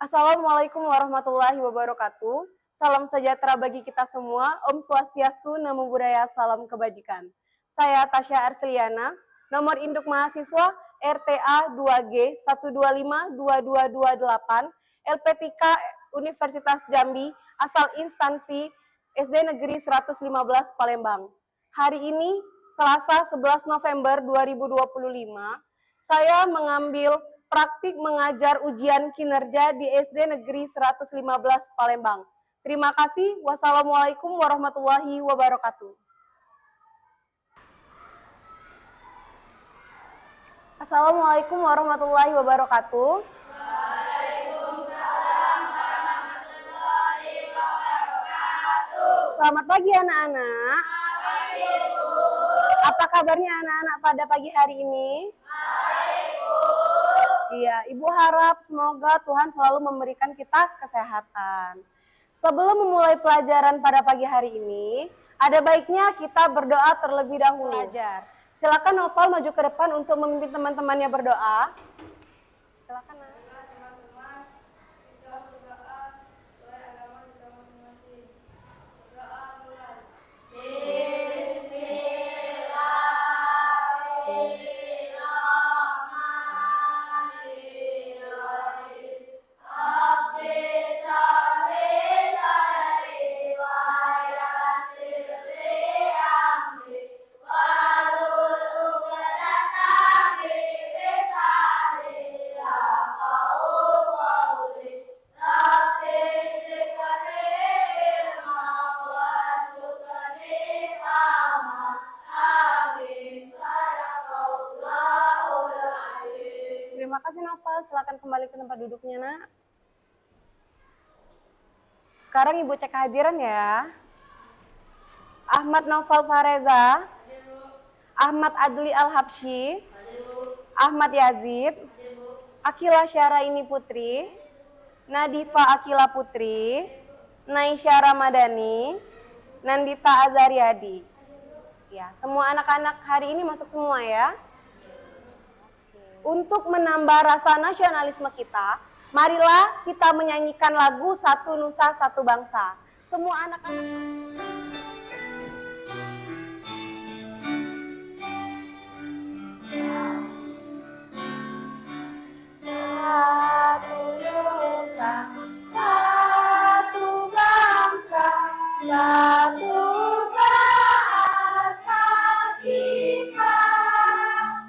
Assalamualaikum warahmatullahi wabarakatuh. Salam sejahtera bagi kita semua. Om Swastiastu, Namo Buddhaya, salam kebajikan. Saya Tasya Arsliana, nomor induk mahasiswa RTA 2G 1252228, LPTK Universitas Jambi, asal instansi SD Negeri 115 Palembang. Hari ini, Selasa 11 November 2025, saya mengambil praktik mengajar ujian kinerja di SD Negeri 115 Palembang. Terima kasih. Wassalamualaikum warahmatullahi wabarakatuh. Assalamualaikum warahmatullahi wabarakatuh. Waalaikumsalam warahmatullahi wabarakatuh. Selamat pagi anak-anak. Pagi, Bu. Apa kabarnya anak-anak pada pagi hari ini? Baik, Bu. Iya, Ibu harap semoga Tuhan selalu memberikan kita kesehatan. Sebelum memulai pelajaran pada pagi hari ini, ada baiknya kita berdoa terlebih dahulu. Silakan Nopal maju ke depan untuk memimpin teman-temannya berdoa. Silakan. Teman-teman, kita berdoa sesuai agama kita masing-masing. Doa mulai. Terima kasih Nopal, silakan kembali ke tempat duduknya nak. Sekarang Ibu cek kehadiran ya. Ahmad Noval Fareza, Ahmad Adli Al-Habsyi, Ahmad Yazid, Akila Syaraini Putri, Nadifa Akila Putri, Naisha Ramadhani, Nandita Azariadi. Ya, semua anak-anak hari ini masuk semua ya. Untuk menambah rasa nasionalisme kita, marilah kita menyanyikan lagu Satu Nusa Satu Bangsa. Semua anak-anak Satu Nusa, satu bangsa, satu bahasa kita.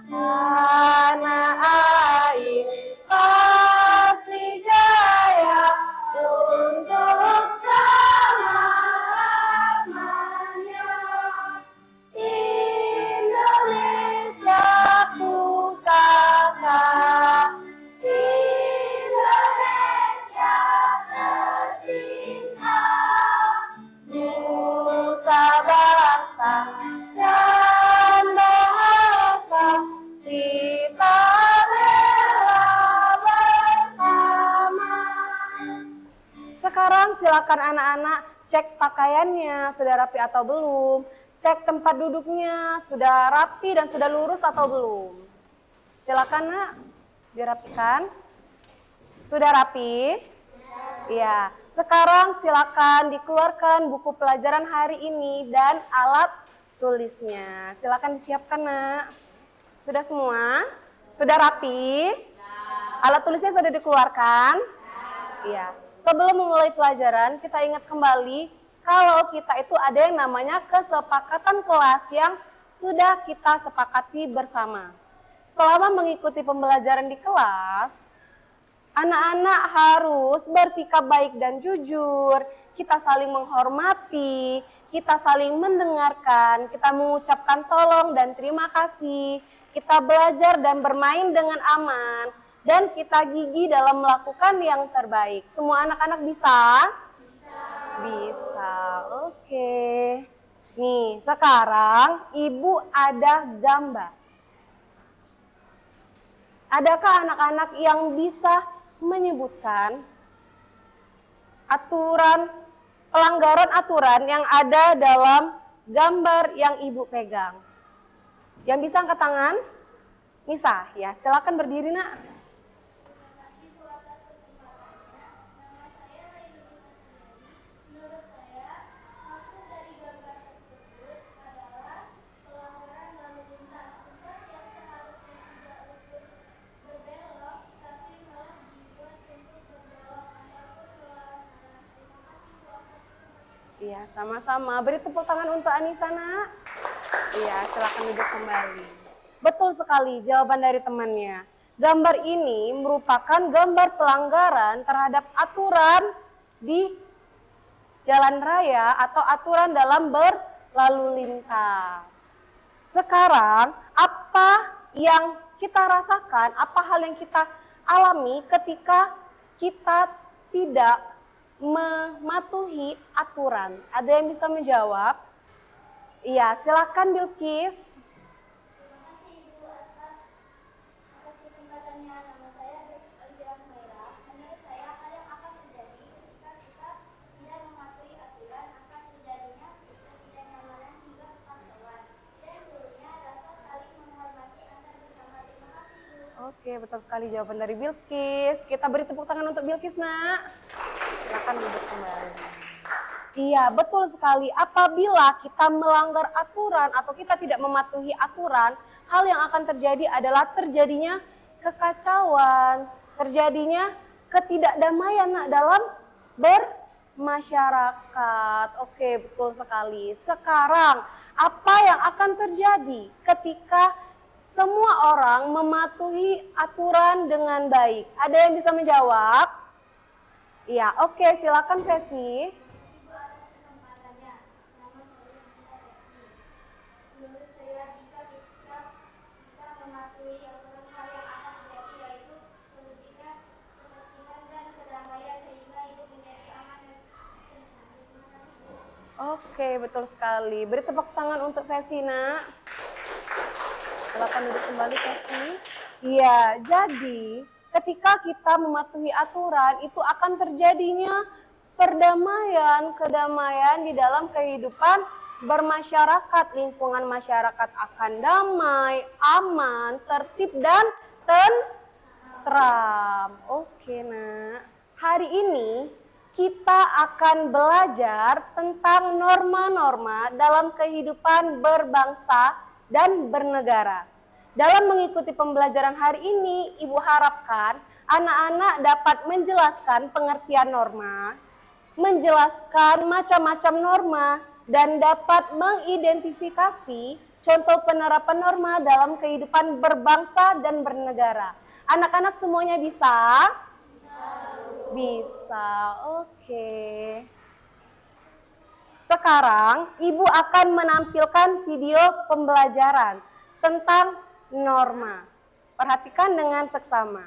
Tanah air pasti jaya untuk selama-lamanya. Indonesia pusaka, Indonesia tercinta, nusa bangsa dan bahasa kita rela bersama. Sekarang silakan anak-anak cek pakaiannya sudah rapi atau belum, cek tempat duduknya sudah rapi dan sudah lurus atau belum. Silakan nak, dirapikan. Sudah rapi? Iya. Sekarang silakan dikeluarkan buku pelajaran hari ini dan alat tulisnya. Silakan disiapkan nak. Sudah semua? Sudah rapi? Alat tulisnya sudah dikeluarkan? Iya. Sebelum memulai pelajaran, kita ingat kembali kalau kita itu ada yang namanya kesepakatan kelas yang sudah kita sepakati bersama. Selama mengikuti pembelajaran di kelas, anak-anak harus bersikap baik dan jujur, kita saling menghormati, kita saling mendengarkan, kita mengucapkan tolong dan terima kasih, kita belajar dan bermain dengan aman, dan kita gigih dalam melakukan yang terbaik. Semua anak-anak bisa? Bisa. Oke. Nih, sekarang Ibu ada gambar. Adakah anak-anak yang bisa menyebutkan pelanggaran aturan yang ada dalam gambar yang Ibu pegang? Yang bisa angkat tangan? Nisa, ya silakan berdiri nak. Iya, sama-sama. Beri tepuk tangan untuk Anissa, nak. Iya, silakan duduk kembali. Betul sekali jawaban dari temannya. Gambar ini merupakan gambar pelanggaran terhadap aturan di jalan raya atau aturan dalam berlalu lintas. Sekarang, apa yang kita rasakan, apa hal yang kita alami ketika kita tidak mematuhi aturan? Ada yang bisa menjawab? Iya, silakan Bilkis. Terima kasih Ibu atas kesempatannya. Nama saya Bilkis Alfian Humaira. Menurut saya hal yang akan terjadi ketika kita tidak mematuhi aturan akan terjadinya ketidaknyamanan hingga kekacauan. Dan turunnya rasa saling menghormati antar sesama. Terima kasih Bu. Oke, betul sekali jawaban dari Bilkis. Kita beri tepuk tangan untuk Bilkis, nak. Silakan duduk kembali. Iya, betul sekali. Apabila kita melanggar aturan atau kita tidak mematuhi aturan, hal yang akan terjadi adalah terjadinya kekacauan, terjadinya ketidakdamaian, nak, dalam bermasyarakat. Oke, betul sekali. Sekarang, apa yang akan terjadi ketika semua orang mematuhi aturan dengan baik? Ada yang bisa menjawab? Iya, oke, silakan Presi. Ibu atas kesempatannya. Nama saya Gita Esi. Menurut saya jika kita mematuhi aturan hal yang akan terjadi yaitu terwujudnya ketertiban dan kedamaian sehingga hidup menjadi aman dan tenang. Terima kasih Bu. Oke, betul sekali. Beri tepuk tangan untuk Presi, nak. Silakan duduk kembali, Presi. Iya, jadi ketika kita mematuhi aturan, itu akan terjadinya perdamaian, kedamaian di dalam kehidupan bermasyarakat. Lingkungan masyarakat akan damai, aman, tertib, dan tentram. Oke, nak. Hari ini kita akan belajar tentang norma-norma dalam kehidupan berbangsa dan bernegara. Dalam mengikuti pembelajaran hari ini, Ibu harapkan anak-anak dapat menjelaskan pengertian norma, menjelaskan macam-macam norma, dan dapat mengidentifikasi contoh penerapan norma dalam kehidupan berbangsa dan bernegara. Anak-anak semuanya bisa? Bisa, oke. Sekarang, Ibu akan menampilkan video pembelajaran tentang norma. Perhatikan dengan seksama.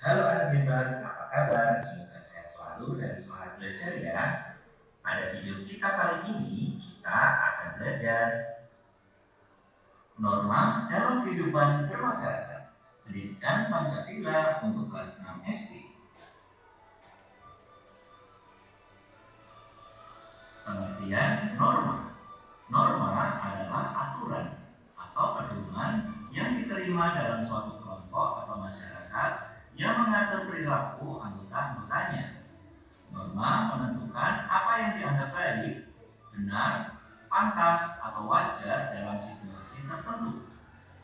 Halo anak hebat, apa kabar? Semoga sehat selalu dan semangat belajar ya. Pada video kita kali ini, kita akan belajar norma dalam kehidupan bermasyarakat. Pendidikan Pancasila untuk kelas 6 SD. Pengertian norma. Norma adalah aturan atau pedoman yang diterima dalam suatu kelompok atau masyarakat yang mengatur perilaku anggota-anggotanya. Norma menentukan apa yang dianggap baik, benar, pantas, atau wajar dalam situasi tertentu.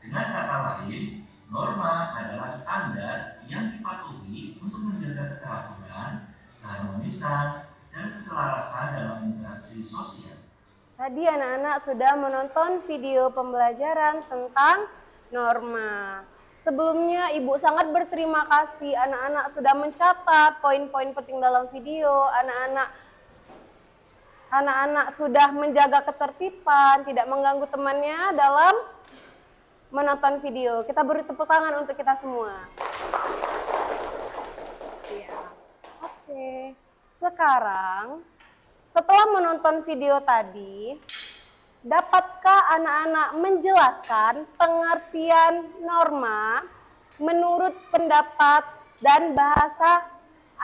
Dengan kata lain, norma adalah standar yang dipatuhi untuk menjaga keteraturan, keharmonisan, dan keselarasan dalam interaksi sosial. Tadi anak-anak sudah menonton video pembelajaran tentang norma. Sebelumnya Ibu sangat berterima kasih anak-anak sudah mencatat poin-poin penting dalam video. Anak-anak sudah menjaga ketertiban, tidak mengganggu temannya dalam menonton video. Kita beri tepuk tangan untuk kita semua. Ya. Oke. Sekarang, setelah menonton video tadi, dapatkah anak-anak menjelaskan pengertian norma menurut pendapat dan bahasa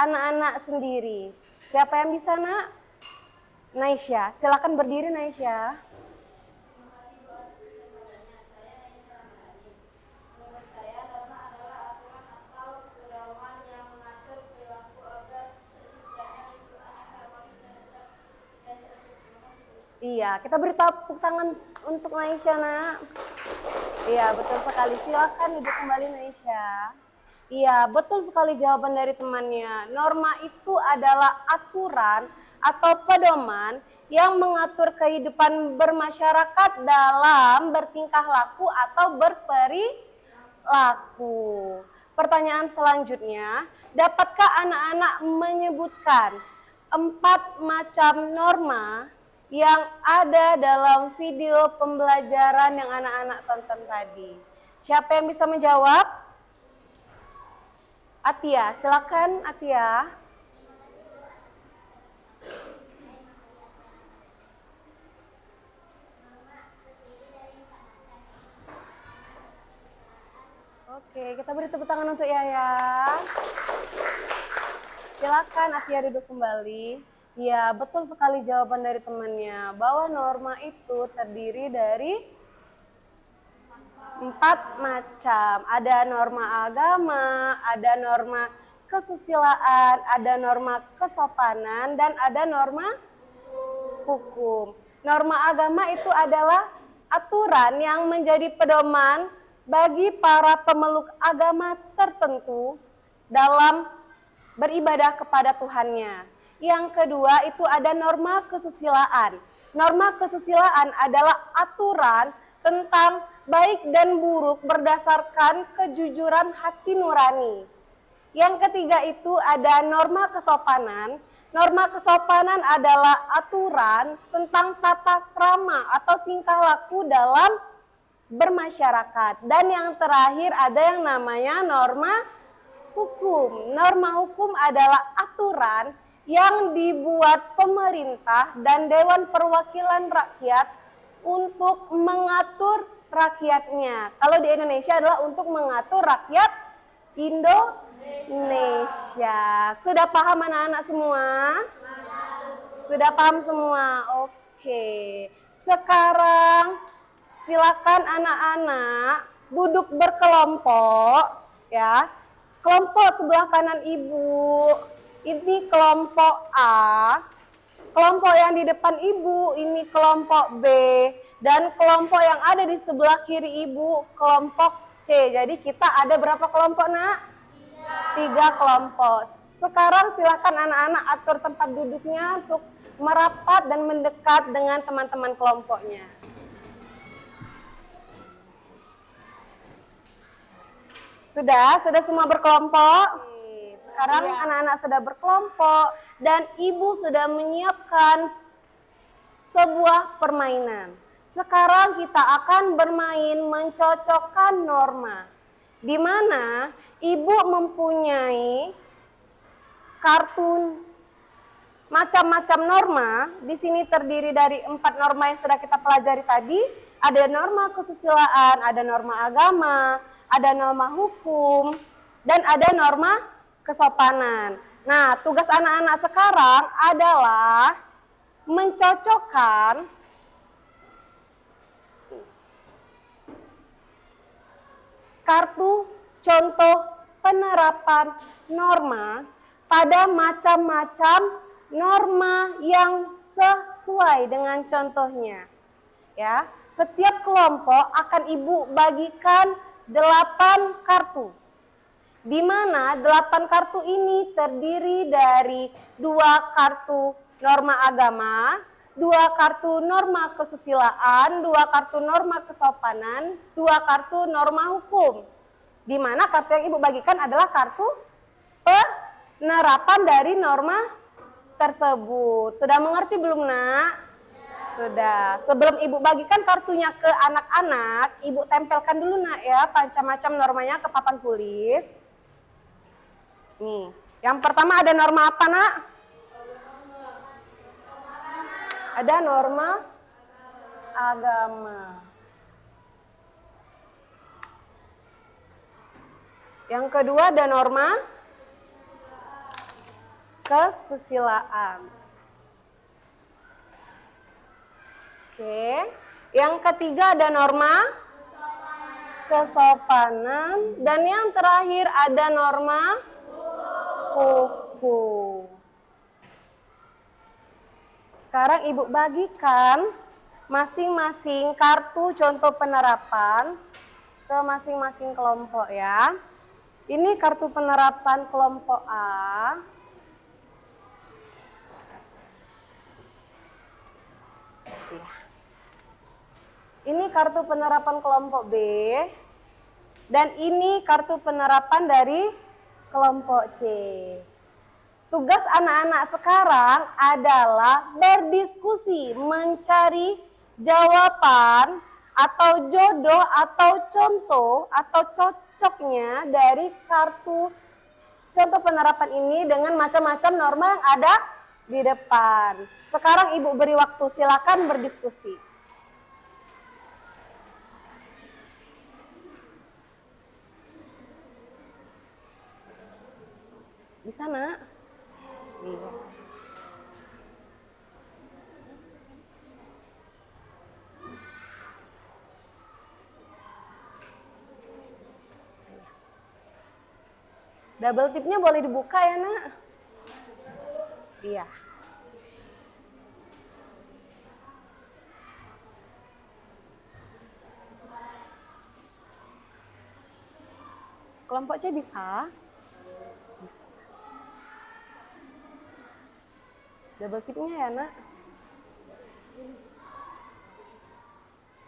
anak-anak sendiri? Siapa yang bisa, nak? Naisha, silakan berdiri, Naisha. Terima kasih Bu atas kesempatannya. Saya Naisha Ramadhani. Menurut saya norma adalah aturan atau pedoman yang mengatur perilaku agar terciptanya lingkungan yang harmonis dan tertib. Terima kasih Bu. Iya, kita beri tepuk tangan untuk Naisha, nak. Iya, betul sekali. Silakan duduk kembali, Naisha. Iya, betul sekali jawaban dari temannya. Norma itu adalah aturan atau pedoman yang mengatur kehidupan bermasyarakat dalam bertingkah laku atau berperilaku. Pertanyaan selanjutnya, dapatkah anak-anak menyebutkan 4 macam norma yang ada dalam video pembelajaran yang anak-anak tonton tadi? Siapa yang bisa menjawab? Atia, silakan Atia. Oke, kita beri tepuk tangan untuk Yaya. Silakan Atia duduk kembali. Ya, betul sekali jawaban dari temannya bahwa norma itu terdiri dari 4 macam. Ada norma agama, ada norma kesusilaan, ada norma kesopanan, dan ada norma hukum. Norma agama itu adalah aturan yang menjadi pedoman bagi para pemeluk agama tertentu dalam beribadah kepada Tuhannya. Yang kedua itu ada norma kesusilaan. Norma kesusilaan adalah aturan tentang baik dan buruk berdasarkan kejujuran hati nurani. Yang ketiga itu ada norma kesopanan. Norma kesopanan adalah aturan tentang tata krama atau tingkah laku dalam bermasyarakat. Dan yang terakhir ada yang namanya norma hukum. Norma hukum adalah aturan yang dibuat pemerintah dan Dewan Perwakilan Rakyat untuk mengatur rakyatnya. Kalau di Indonesia adalah untuk mengatur rakyat Indonesia. Sudah paham anak-anak semua? Sudah paham semua? Oke. Sekarang silakan anak-anak duduk berkelompok ya. Kelompok sebelah kanan ibu ini kelompok A. Kelompok yang di depan ibu ini kelompok B, dan kelompok yang ada di sebelah kiri ibu kelompok C. Jadi kita ada berapa kelompok, Nak? 3 kelompok. Sekarang silakan anak-anak atur tempat duduknya untuk merapat dan mendekat dengan teman-teman kelompoknya. Sudah semua berkelompok? Sekarang anak-anak sudah berkelompok dan ibu sudah menyiapkan sebuah permainan. Sekarang kita akan bermain mencocokkan norma, di mana ibu mempunyai kartu macam-macam norma. Di sini terdiri dari 4 norma yang sudah kita pelajari tadi. Ada norma kesusilaan, ada norma agama, ada norma hukum, dan ada norma kesopanan. Nah, tugas anak-anak sekarang adalah mencocokkan kartu contoh penerapan norma pada macam-macam norma yang sesuai dengan contohnya. Ya, setiap kelompok akan ibu bagikan 8 kartu. Di mana 8 kartu ini terdiri dari 2 kartu norma agama, 2 kartu norma kesusilaan, 2 kartu norma kesopanan, 2 kartu norma hukum. Di mana kartu yang ibu bagikan adalah kartu penerapan dari norma tersebut. Sudah mengerti belum, Nak? Sudah. Sebelum ibu bagikan kartunya ke anak-anak, ibu tempelkan dulu, Nak, ya, macam-macam normanya ke papan tulis. Nih, yang pertama ada norma apa, Nak? Ada norma agama. Yang kedua ada norma kesusilaan. Oke. Yang ketiga ada norma kesopanan. Dan yang terakhir ada norma hukum. Sekarang ibu bagikan masing-masing kartu contoh penerapan ke masing-masing kelompok ya. Ini kartu penerapan kelompok A. Ya. Ini kartu penerapan kelompok B. Dan ini kartu penerapan dari kelompok C. Tugas anak-anak sekarang adalah berdiskusi, mencari jawaban atau jodoh atau contoh atau cocoknya dari kartu contoh penerapan ini dengan macam-macam norma yang ada di depan. Sekarang Ibu beri waktu, silakan berdiskusi. Di sana. Iya. Double tipnya boleh dibuka ya, Nak? Iya. Kelompok C bisa? Bisa. Double tipnya ya, Nak?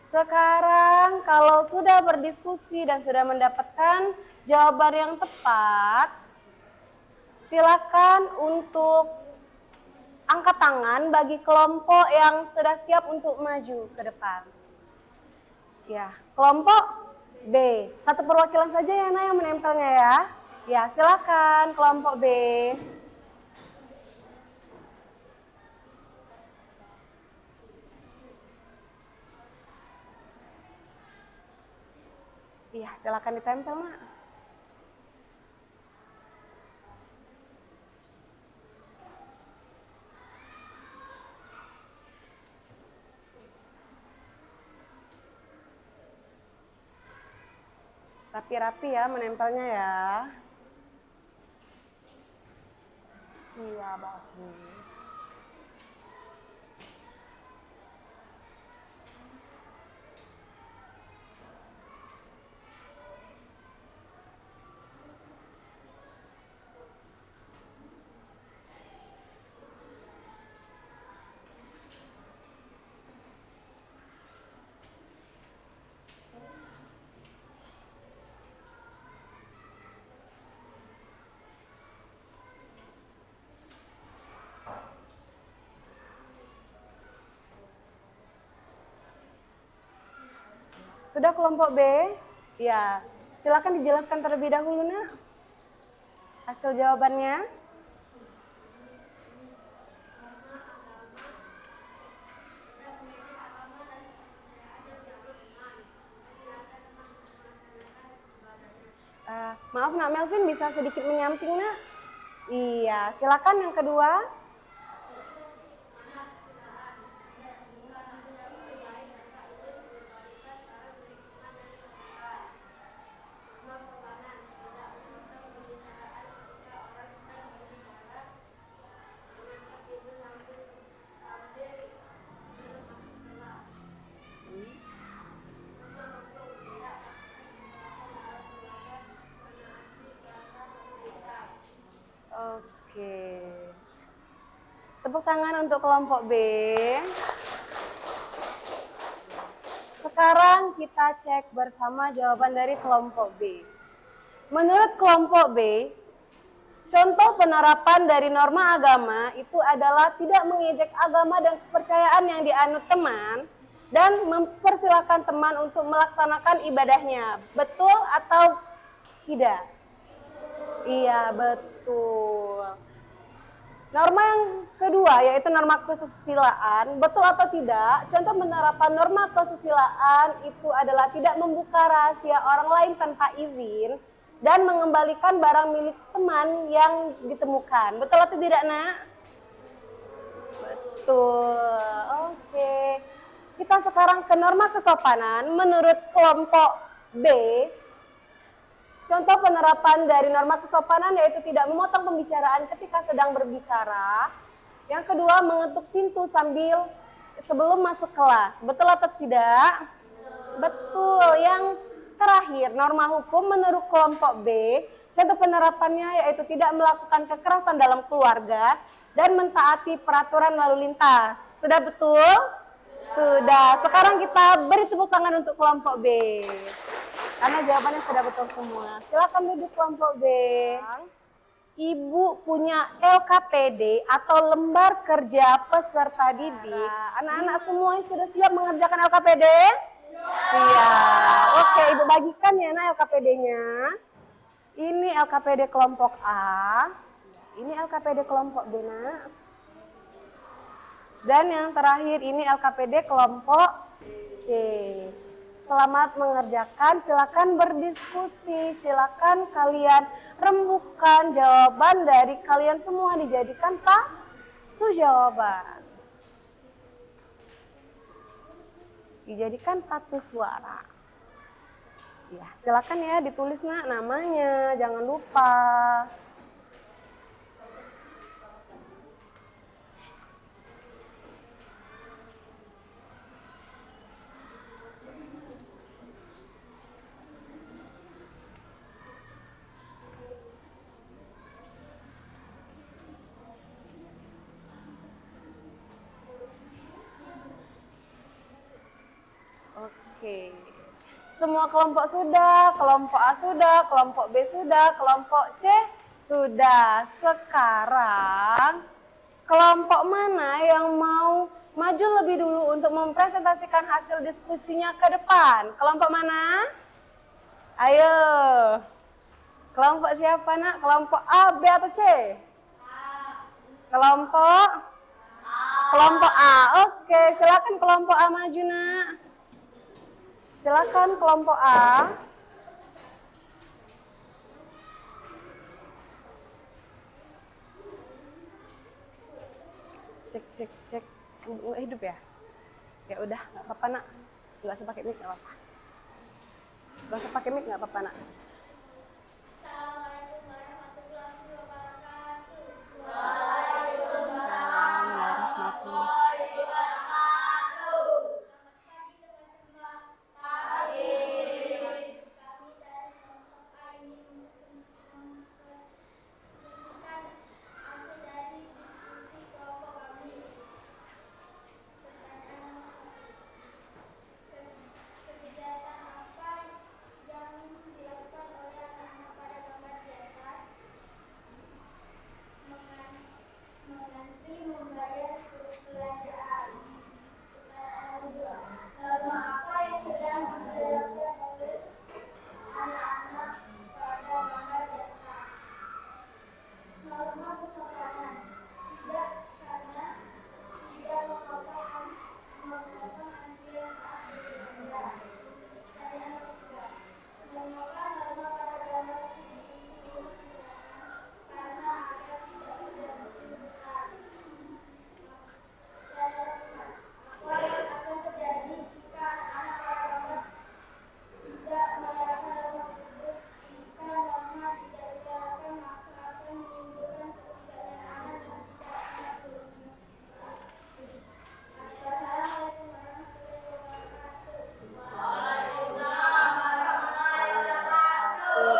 Sekarang kalau sudah berdiskusi dan sudah mendapatkan jawaban yang tepat, silakan untuk angkat tangan bagi kelompok yang sudah siap untuk maju ke depan. Ya, kelompok B. Satu perwakilan saja ya, Nak, yang menempelnya ya. Ya, silakan kelompok B. Iya, silakan ditempel, Nak. Rapi-rapi ya menempelnya ya. Iya, bagus. Sudah kelompok B? Ya, silakan dijelaskan terlebih dahulu, Nak. Hasil jawabannya. Maaf, Nak Melvin, bisa sedikit menyamping, Nak? Iya, silakan yang kedua. Oke. Tepuk tangan untuk kelompok B. Sekarang kita cek bersama jawaban dari kelompok B. Menurut kelompok B, contoh penerapan dari norma agama itu adalah tidak mengejek agama dan kepercayaan yang dianut teman dan mempersilahkan teman untuk melaksanakan ibadahnya. Betul atau tidak? Iya, betul. Norma yang kedua yaitu norma kesusilaan, betul atau tidak? Contoh penerapan norma kesusilaan itu adalah tidak membuka rahasia orang lain tanpa izin dan mengembalikan barang milik teman yang ditemukan. Betul atau tidak, Nak? Betul. Oke. Kita sekarang ke norma kesopanan. Menurut kelompok B, contoh penerapan dari norma kesopanan yaitu tidak memotong pembicaraan ketika sedang berbicara. Yang kedua, mengetuk pintu sebelum masuk kelas. Betul atau tidak? Betul. Yang terakhir, norma hukum menurut kelompok B, Contoh penerapannya yaitu tidak melakukan kekerasan dalam keluarga dan mentaati peraturan lalu lintas. Sudah betul? Sudah. Sekarang kita beri tepuk tangan untuk kelompok B. Karena jawabannya sudah betul semua. Silakan duduk kelompok B. Ibu punya LKPD atau lembar kerja peserta didik. Anak-anak semua sudah siap mengerjakan LKPD? Siap. Oke, Ibu bagikan ya nak LKPD-nya. Ini LKPD kelompok A. Ini LKPD kelompok B nak. Dan yang terakhir ini LKPD kelompok C. Selamat mengerjakan, silakan berdiskusi, silakan kalian rembukan jawaban dari kalian semua dijadikan satu jawaban. Dijadikan satu suara. Ya, silakan ya ditulis nak namanya, jangan lupa. Oke, semua kelompok sudah, kelompok A sudah, kelompok B sudah, kelompok C sudah. Sekarang, kelompok mana yang mau maju lebih dulu untuk mempresentasikan hasil diskusinya ke depan? Kelompok mana? Ayo. Kelompok siapa nak? Kelompok A, B atau C? Kelompok A. Oke, silakan kelompok A maju nak. Silakan kelompok A. Cek. Hidup ya? Ya udah, nggak apa-apa nak. Nggak usah pakai mic, nggak apa-apa. Nggak usah pakai mic, nggak apa-apa nak. Assalamualaikum warahmatullahi wabarakatuh. Waalaikumsalam warahmatullahi.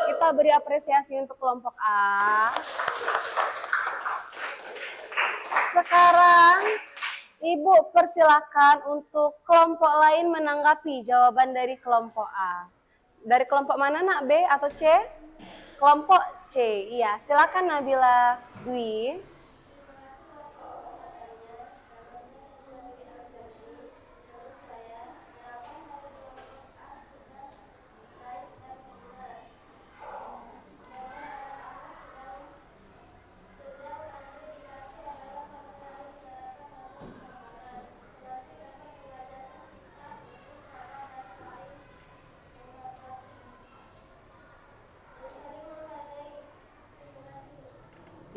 Kita beri apresiasi untuk kelompok A. Sekarang Ibu persilakan untuk kelompok lain menanggapi jawaban dari kelompok A. Dari kelompok mana nak? B atau C? Kelompok C. Iya, silakan Nabila Dwi.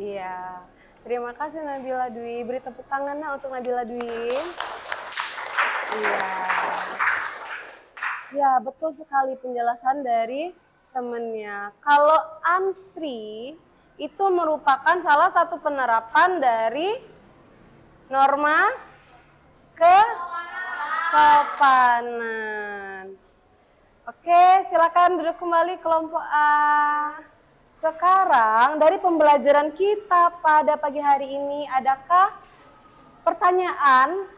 Iya, terima kasih Nabila Dwi. Beri tepuk tangan nak untuk Nabila Dwi. Iya. Ya, betul sekali penjelasan dari temannya. Kalau antri itu merupakan salah satu penerapan dari norma kesopanan. Oke, silakan duduk kembali kelompok A. Sekarang dari pembelajaran kita pada pagi hari ini, adakah pertanyaan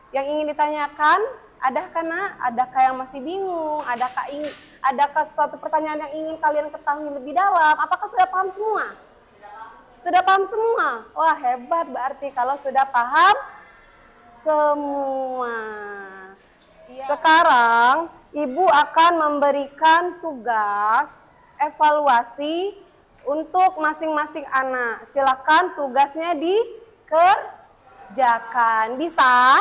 yang ingin ditanyakan? Adakah nak? Adakah yang masih bingung? Adakah suatu pertanyaan yang ingin kalian ketahui lebih dalam? Apakah sudah paham semua? Sudah paham semua? Wah, hebat berarti kalau sudah paham semua. Sekarang Ibu akan memberikan tugas evaluasi untuk masing-masing anak. Silakan tugasnya dikerjakan. Bisa?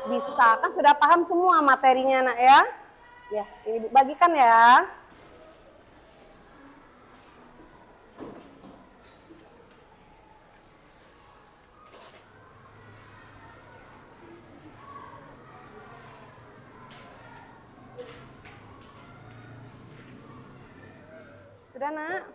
Bisa. Kan sudah paham semua materinya, Nak ya? Ya, Ibu bagikan ya. Sudah, Nak?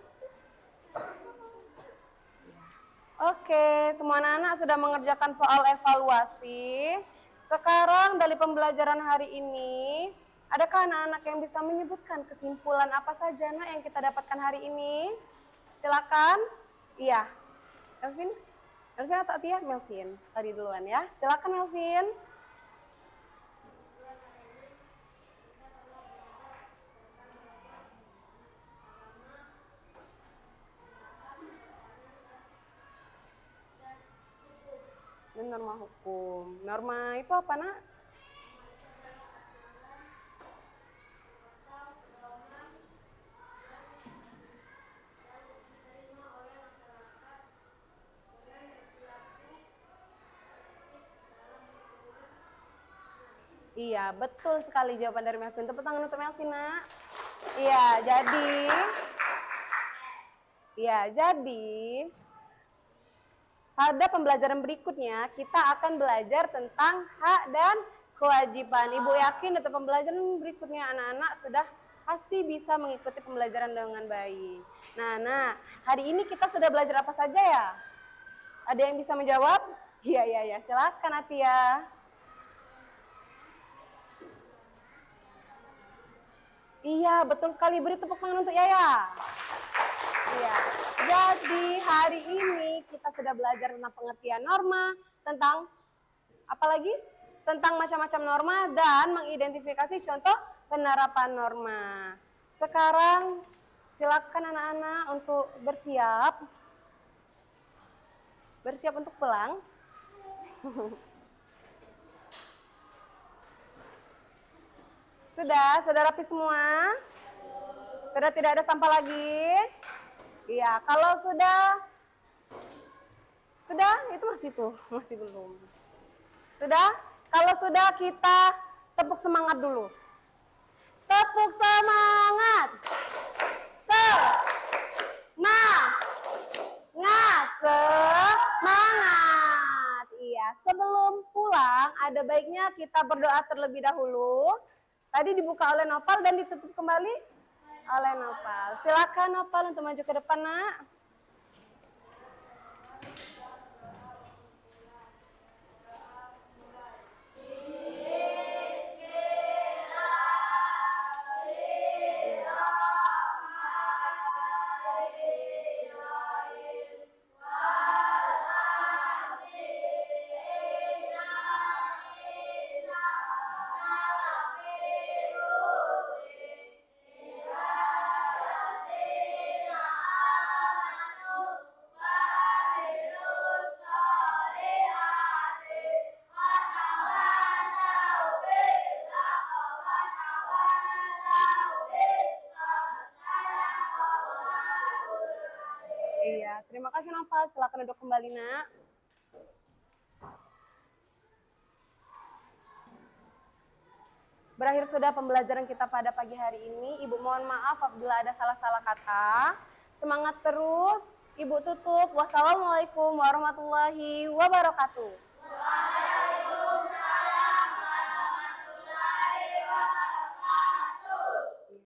Oke, semua anak-anak sudah mengerjakan soal evaluasi. Sekarang dari pembelajaran hari ini, adakah anak-anak yang bisa menyebutkan kesimpulan apa saja, Nak, yang kita dapatkan hari ini? Silakan. Iya. Melvin? Melvin atau Tia? Melvin. Tadi duluan ya. Silakan Melvin. Ini norma hukum. Norma itu apa, Nak? Iya, betul sekali jawaban dari Melvin. Tepuk tangan untuk Melvin, Nak. Iya, jadi pada pembelajaran berikutnya kita akan belajar tentang hak dan kewajiban. Ibu yakin untuk pembelajaran berikutnya anak-anak sudah pasti bisa mengikuti pembelajaran dengan baik. Nah, hari ini kita sudah belajar apa saja ya? Ada yang bisa menjawab? Iya. Silakan Atia. Iya, betul sekali. Beri tepuk tangan untuk Yaya. Iya. Jadi hari ini kita sudah belajar tentang pengertian norma, tentang apa lagi? Tentang macam-macam norma dan mengidentifikasi contoh penerapan norma. Sekarang silakan anak-anak untuk bersiap. Bersiap untuk pulang. Sudah rapi semua? Sudah tidak ada sampah lagi? Iya, kalau sudah, itu masih belum. Sudah? Kalau sudah kita tepuk semangat dulu. Tepuk semangat. Semangat. Iya, sebelum pulang ada baiknya kita berdoa terlebih dahulu. Tadi dibuka oleh Nopal dan ditutup kembali oleh Nopal. Silakan Nopal untuk maju ke depan, Nak. Iya, terima kasih Nopal. Silakan duduk kembali, Nak. Berakhir sudah pembelajaran kita pada pagi hari ini. Ibu mohon maaf apabila ada salah-salah kata. Semangat terus. Ibu tutup. Wassalamualaikum warahmatullahi wabarakatuh. Waalaikumsalam warahmatullahi wabarakatuh.